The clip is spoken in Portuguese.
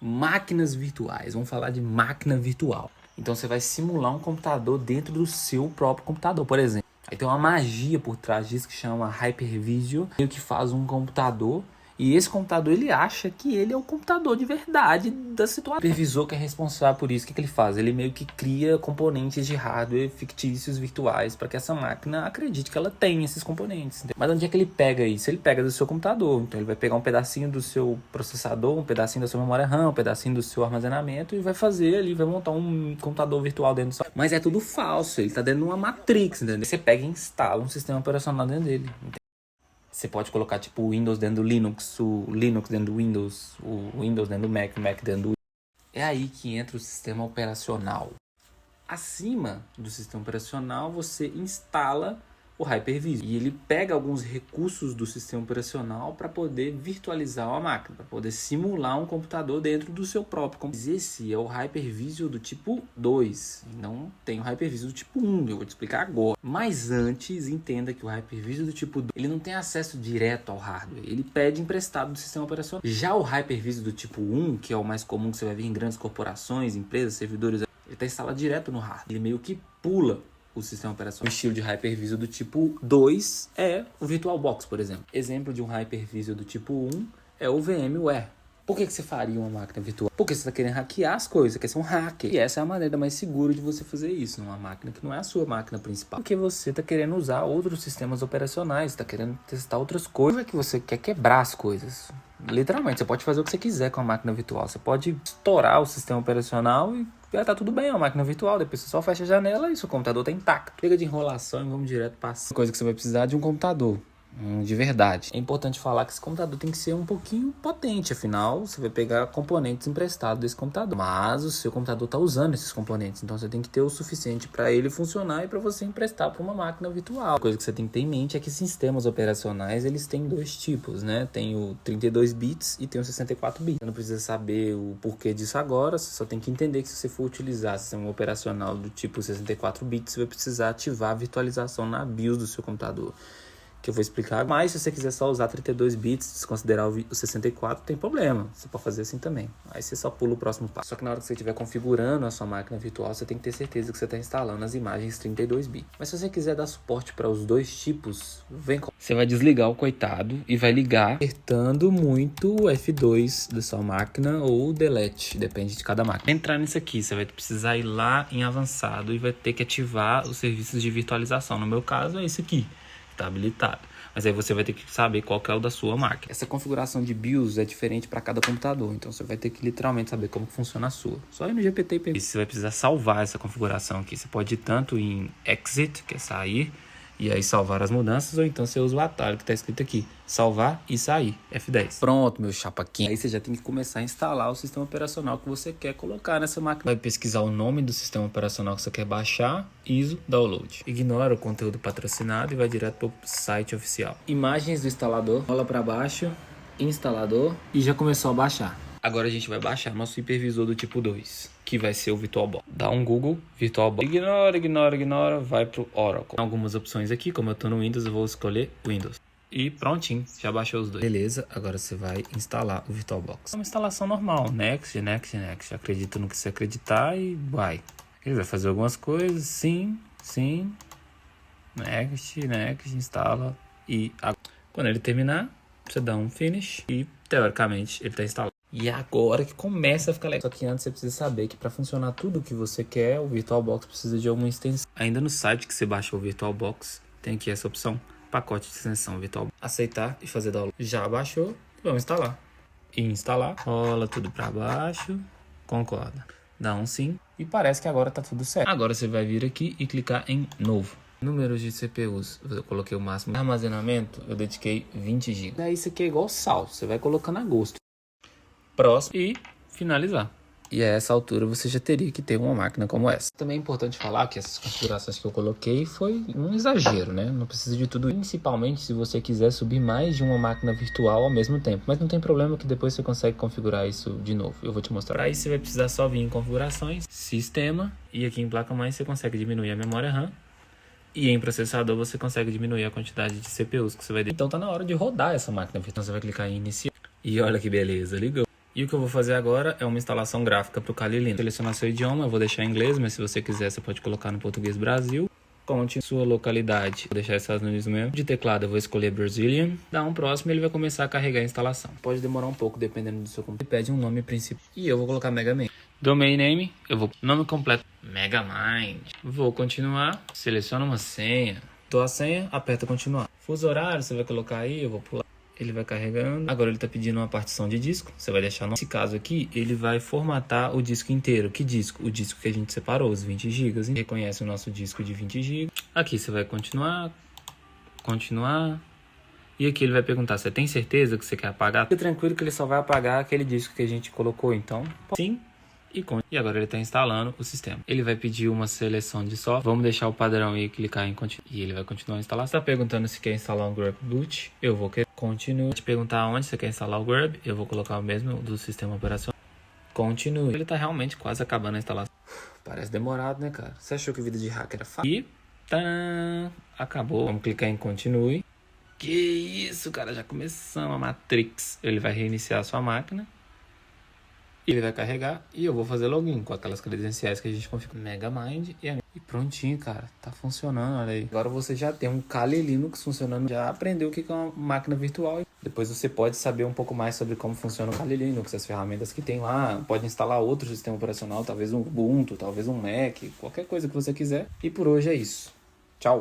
Máquinas virtuais. Vamos falar de máquina virtual. Então você vai simular um computador dentro do seu próprio computador, por exemplo. Aí tem uma magia por trás disso que chama Hypervisio, que faz um computador. E esse computador, ele acha que ele é o computador de verdade da situação. O supervisor que é responsável por isso, o que ele faz? Ele meio que cria componentes de hardware fictícios virtuais para que essa máquina acredite que ela tem esses componentes. Entendeu? Mas onde é que ele pega isso? Ele pega do seu computador. Então ele vai pegar um pedacinho do seu processador, um pedacinho da sua memória RAM, um pedacinho do seu armazenamento e vai fazer ali, vai montar um computador virtual dentro do seu... Mas é tudo falso, ele está dentro de uma Matrix, entendeu? Você pega e instala um sistema operacional dentro dele. Entendeu? Você pode colocar tipo o Windows dentro do Linux, o Linux dentro do Windows, o Windows dentro do Mac, o Mac dentro do... É aí que entra o sistema operacional. Acima do sistema operacional, você instala o Hypervisio. E ele pega alguns recursos do sistema operacional para poder virtualizar uma máquina, para poder simular um computador dentro do seu próprio computador. Esse é o Hypervisio do tipo 2. Não tem o Hypervisio do tipo 1, eu vou te explicar agora. Mas antes, entenda que o Hypervisio do tipo 2, ele não tem acesso direto ao hardware, ele pede emprestado do sistema operacional. Já o Hypervisio do tipo 1, que é o mais comum que você vai ver em grandes corporações, empresas, servidores, ele está instalado direto no hardware. Ele meio que pula o sistema operacional. O estilo de Hypervisio do tipo 2 é o VirtualBox, por exemplo. Exemplo de um Hypervisio do tipo 1 é o VMware. Por que você faria uma máquina virtual? Porque você está querendo hackear as coisas, quer ser um hacker. E essa é a maneira mais segura de você fazer isso, numa máquina que não é a sua máquina principal. Porque você está querendo usar outros sistemas operacionais, está querendo testar outras coisas. Não é que você quer quebrar as coisas. Literalmente, você pode fazer o que você quiser com a máquina virtual. Você pode estourar o sistema operacional e tá tudo bem, é uma máquina virtual. Depois você só fecha a janela e seu computador tá intacto. Chega de enrolação e vamos direto para a coisa que você vai precisar de um computador. De verdade. É importante falar que esse computador tem que ser um pouquinho potente, afinal você vai pegar componentes emprestados desse computador. Mas o seu computador está usando esses componentes, então você tem que ter o suficiente para ele funcionar e para você emprestar para uma máquina virtual. A coisa que você tem que ter em mente é que sistemas operacionais eles têm dois tipos, né? Tem o 32 bits e tem o 64 bits. Você não precisa saber o porquê disso agora, você só tem que entender que se você for utilizar sistema operacional do tipo 64 bits, você vai precisar ativar a virtualização na BIOS do seu computador, que eu vou explicar. Mas se você quiser só usar 32 bits, desconsiderar o 64, tem problema. Você pode fazer assim também. Aí você só pula o próximo passo. Só que na hora que você estiver configurando a sua máquina virtual, você tem que ter certeza que você está instalando as imagens 32 bits. Mas se você quiser dar suporte para os dois tipos, vem com... Você vai desligar o coitado e vai ligar apertando muito o F2 da sua máquina ou delete, depende de cada máquina. Para entrar nisso aqui, você vai precisar ir lá em avançado e vai ter que ativar os serviços de virtualização. No meu caso é esse aqui. Está habilitado, mas aí você vai ter que saber qual que é o da sua máquina. Essa configuração de BIOS é diferente para cada computador, então você vai ter que literalmente saber como que funciona a sua. Só ir no GPT e você vai precisar salvar essa configuração aqui. Você pode ir tanto em Exit, que é sair, e aí salvar as mudanças, ou então você usa o atalho que está escrito aqui, salvar e sair, F10. Pronto, meu chapaquinho. Aí você já tem que começar a instalar o sistema operacional que você quer colocar nessa máquina. Vai pesquisar o nome do sistema operacional que você quer baixar, ISO, download. Ignora o conteúdo patrocinado e vai direto para o site oficial. Imagens do instalador, rola para baixo, instalador, e já começou a baixar. Agora a gente vai baixar nosso hipervisor do tipo 2, que vai ser o VirtualBox. Dá um Google, VirtualBox. Ignora, vai pro Oracle. Tem algumas opções aqui, como eu tô no Windows, eu vou escolher Windows. E prontinho, já baixou os dois. Beleza, agora você vai instalar o VirtualBox. É uma instalação normal, next. Acredita no que você acreditar e vai. Ele vai fazer algumas coisas, sim, next, instala. E quando ele terminar, você dá um finish e teoricamente ele está instalado. E agora que começa a ficar legal. Só que antes você precisa saber que para funcionar tudo o que você quer, o VirtualBox precisa de alguma extensão. Ainda no site que você baixou o VirtualBox, tem aqui essa opção, pacote de extensão VirtualBox. Aceitar e fazer download. Já baixou, vamos instalar. E instalar, rola tudo para baixo, concorda. Dá um sim e parece que agora tá tudo certo. Agora você vai vir aqui e clicar em novo. Números de CPUs, eu coloquei o máximo. Armazenamento, eu dediquei 20 GB. Daí isso aqui é igual sal, você vai colocando a gosto. Próximo e finalizar. E a essa altura você já teria que ter uma máquina como essa. Também é importante falar que essas configurações que eu coloquei foi um exagero, né? Não precisa de tudo, principalmente se você quiser subir mais de uma máquina virtual ao mesmo tempo. Mas não tem problema que depois você consegue configurar isso de novo. Eu vou te mostrar. Para isso você vai precisar só vir em configurações, sistema, e aqui em placa-mãe você consegue diminuir a memória RAM. E em processador você consegue diminuir a quantidade de CPUs que você vai ter. Então tá na hora de rodar essa máquina virtual. Então você vai clicar em iniciar. E olha que beleza, ligou. E o que eu vou fazer agora é uma instalação gráfica para o Kali Linux. Selecionar seu idioma, eu vou deixar em inglês, mas se você quiser, você pode colocar no português Brasil. Conte sua localidade, vou deixar Estados Unidos mesmo. De teclado eu vou escolher Brazilian. Dá um próximo e ele vai começar a carregar a instalação. Pode demorar um pouco, dependendo do seu computador. Ele pede um nome principal. E eu vou colocar Megamind. Domain name, eu vou nome completo Megamind. Vou continuar, seleciono uma senha. Dou a senha, aperta continuar. Fuso horário, você vai colocar aí, eu vou pular. Ele vai carregando. Agora ele está pedindo uma partição de disco. Você vai deixar nesse caso aqui, ele vai formatar o disco inteiro. Que disco? O disco que a gente separou, os 20 GB. Reconhece o nosso disco de 20 GB. Aqui você vai continuar. E aqui ele vai perguntar, você tem certeza que você quer apagar? Fique tranquilo que ele só vai apagar aquele disco que a gente colocou, então. Sim. E agora ele está instalando o sistema. Ele vai pedir uma seleção de software. Vamos deixar o padrão e clicar em continuar. E ele vai continuar a instalar. Está perguntando se quer instalar um grub boot. Eu vou querer continue. Te perguntar onde você quer instalar o grub. Eu vou colocar o mesmo do sistema operacional. Continue. Ele está realmente quase acabando a instalação. Parece demorado, né, cara? Você achou que vida de hacker era fácil? E tadã, acabou. Vamos clicar em continue. Que isso, cara? Já começamos a Matrix. Ele vai reiniciar a sua máquina. Ele vai carregar e eu vou fazer login com aquelas credenciais que a gente configura. Megamind e prontinho, cara. Tá funcionando, olha aí. Agora você já tem um Kali Linux funcionando. Já aprendeu o que é uma máquina virtual. Depois você pode saber um pouco mais sobre como funciona o Kali Linux, as ferramentas que tem lá. Pode instalar outro sistema operacional, talvez um Ubuntu, talvez um Mac, qualquer coisa que você quiser. E por hoje é isso. Tchau!